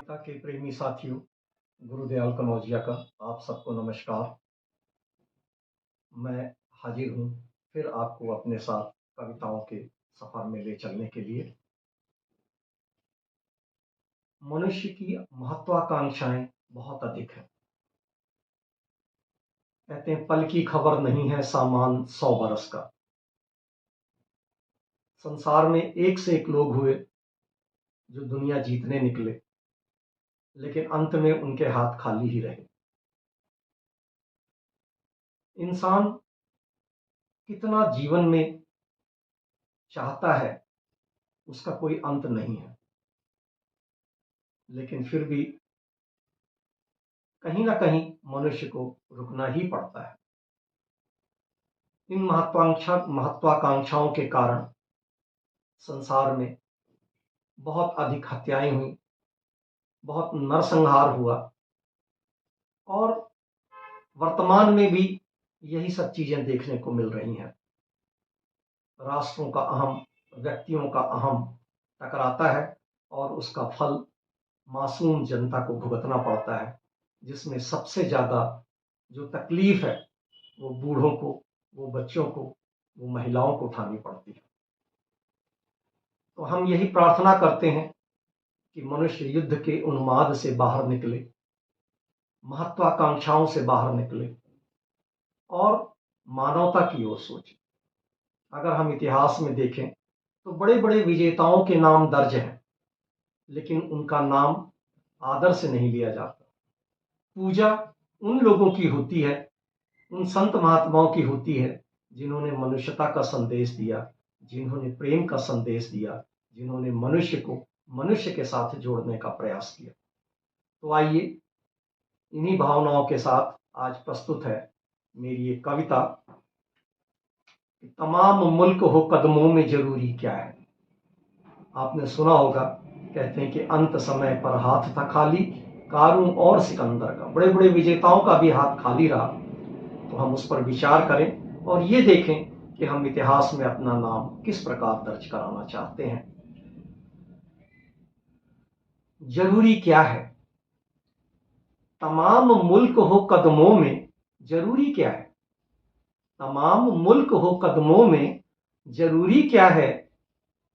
कविता के प्रेमी साथियों, गुरुदयाल कनौजिया का आप सबको नमस्कार। मैं हाजिर हूँ फिर आपको अपने साथ कविताओं के सफर में ले चलने के लिए। मनुष्य की महत्वाकांक्षाएं बहुत अधिक हैं। कहते हैं पल की खबर नहीं है सामान 100 बरस का। संसार में एक से एक लोग हुए जो दुनिया जीतने निकले, लेकिन अंत में उनके हाथ खाली ही रहे। इंसान कितना जीवन में चाहता है उसका कोई अंत नहीं है, लेकिन फिर भी कहीं ना कहीं मनुष्य को रुकना ही पड़ता है। इन महत्वाकांक्षाओं के कारण संसार में बहुत अधिक हत्याएं हुई, बहुत नरसंहार हुआ, और वर्तमान में भी यही सब चीजें देखने को मिल रही हैं। राष्ट्रों का अहम, व्यक्तियों का अहम टकराता है और उसका फल मासूम जनता को भुगतना पड़ता है, जिसमें सबसे ज्यादा जो तकलीफ है वो बूढ़ों को, वो बच्चों को, वो महिलाओं को उठानी पड़ती है। तो हम यही प्रार्थना करते हैं कि मनुष्य युद्ध के उन्माद से बाहर निकले, महत्वाकांक्षाओं से बाहर निकले और मानवता की ओर सोचे। अगर हम इतिहास में देखें तो बड़े बड़े विजेताओं के नाम दर्ज हैं, लेकिन उनका नाम आदर से नहीं लिया जाता। पूजा उन लोगों की होती है, उन संत महात्माओं की होती है जिन्होंने मनुष्यता का संदेश दिया, जिन्होंने प्रेम का संदेश दिया, जिन्होंने मनुष्य को मनुष्य के साथ जोड़ने का प्रयास किया। तो आइए इन्हीं भावनाओं के साथ आज प्रस्तुत है मेरी एक कविता, तमाम मुल्क हो कदमों में जरूरी क्या है। आपने सुना होगा, कहते हैं कि अंत समय पर हाथ था खाली कारूं और सिकंदर का। बड़े बड़े विजेताओं का भी हाथ खाली रहा। तो हम उस पर विचार करें और ये देखें कि हम इतिहास में अपना नाम किस प्रकार दर्ज कराना चाहते हैं। जरूरी क्या है? तमाम मुल्क हो कदमों में जरूरी क्या है? तमाम मुल्क हो कदमों में जरूरी क्या है?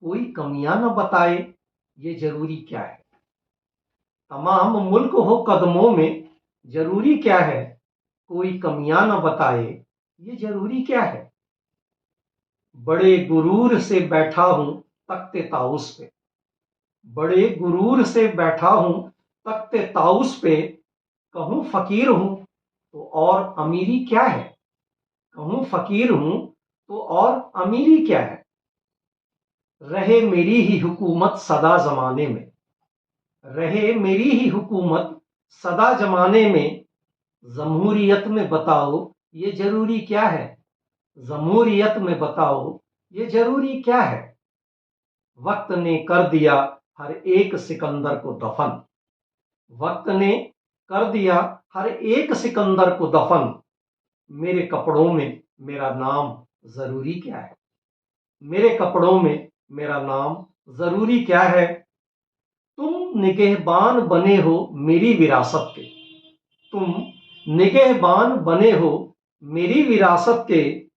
कोई कमियां न बताए ये जरूरी क्या है? तमाम मुल्क हो कदमों में जरूरी क्या है? कोई कमियां न बताए ये जरूरी क्या है? बड़े गुरूर से बैठा हूं तख्ते ताउस पे, बड़े गुरूर से बैठा हूं तख्ते ताउस पे, कहूं फकीर हूं तो और अमीरी क्या है? कहूं फकीर हूं तो और अमीरी क्या है? रहे मेरी ही हुकूमत सदा जमाने में, रहे मेरी ही हुकूमत सदा जमाने में, जमहूरियत में बताओ ये जरूरी क्या है? जमहूरियत में बताओ ये जरूरी क्या है? वक्त ने कर दिया हर एक सिकंदर को दफन, वक्त ने कर दिया हर एक सिकंदर को दफन, मेरे कपड़ों में मेरा नाम जरूरी क्या है? मेरे कपड़ों में मेरा नाम जरूरी क्या है? तुम निगहबान बने हो मेरी विरासत के, तुम निगहबान बने हो मेरी विरासत के,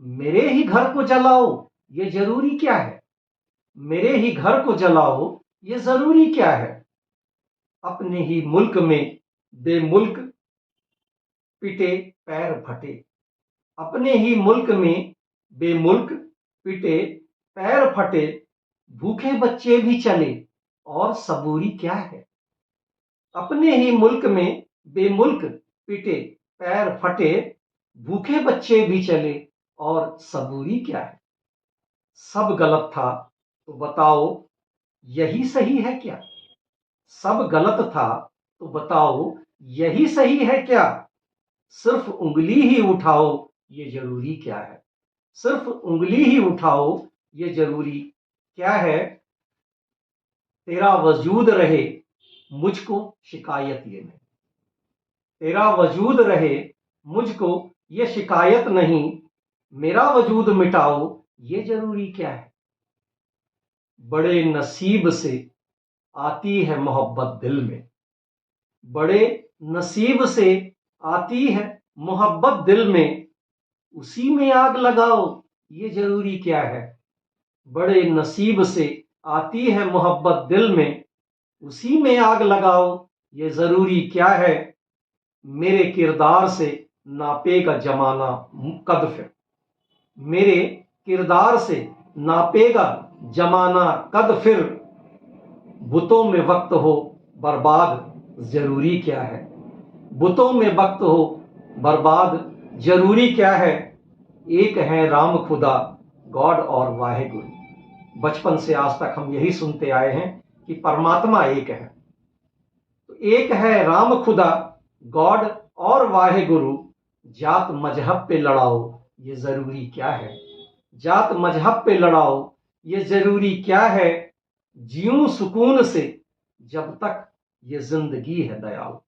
मेरे ही घर को जलाओ ये जरूरी क्या है? मेरे ही घर को जलाओ ये जरूरी क्या है? अपने ही मुल्क में बेमुल्क पिटे पैर फटे, अपने ही मुल्क में बेमुल्क पिटे पैर फटे, भूखे बच्चे भी चले और सबूरी क्या है? अपने ही मुल्क में बेमुल्क पिटे पैर फटे, भूखे बच्चे भी चले और सबूरी क्या है? सब गलत था तो बताओ यही सही है क्या? सब गलत था तो बताओ यही सही है क्या? सिर्फ उंगली ही उठाओ ये जरूरी क्या है? सिर्फ उंगली ही उठाओ ये जरूरी क्या है? तेरा वजूद रहे मुझको शिकायत ये नहीं, तेरा वजूद रहे मुझको ये शिकायत नहीं, मेरा वजूद मिटाओ ये जरूरी क्या है? बड़े नसीब से आती है मोहब्बत दिल में। बड़े नसीब से आती है मोहब्बत दिल में, उसी में आग लगाओ ये जरूरी क्या है। बड़े नसीब से आती है मोहब्बत दिल में, उसी में आग लगाओ ये जरूरी क्या है। मेरे किरदार से नापेगा जमाना कद फिर, मेरे किरदार से नापेगा जमाना कद फिर। बुतों में वक्त हो बर्बाद जरूरी क्या है, बुतों में वक्त हो बर्बाद जरूरी क्या है। एक है राम खुदा गॉड और वाहेगुरु। बचपन से आज तक हम यही सुनते आए हैं कि परमात्मा एक है। तो एक है राम खुदा गॉड और वाहेगुरु। जात मजहब पे लड़ाओ ये जरूरी क्या है, जात मजहब पे लड़ाओ ये जरूरी क्या है। जीऊं सुकून से जब तक ये जिंदगी है दयाल,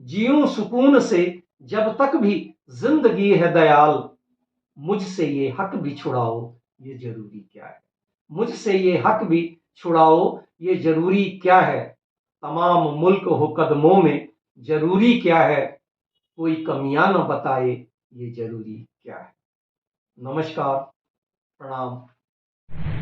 जीऊं सुकून से जब तक भी जिंदगी है दयाल। मुझसे ये हक भी छुड़ाओ ये जरूरी क्या है, मुझसे ये हक भी छुड़ाओ ये जरूरी क्या है। तमाम मुल्क हो कदमों में जरूरी क्या है, कोई कमियां न बताए ये जरूरी क्या है। नमस्कार, प्रणाम।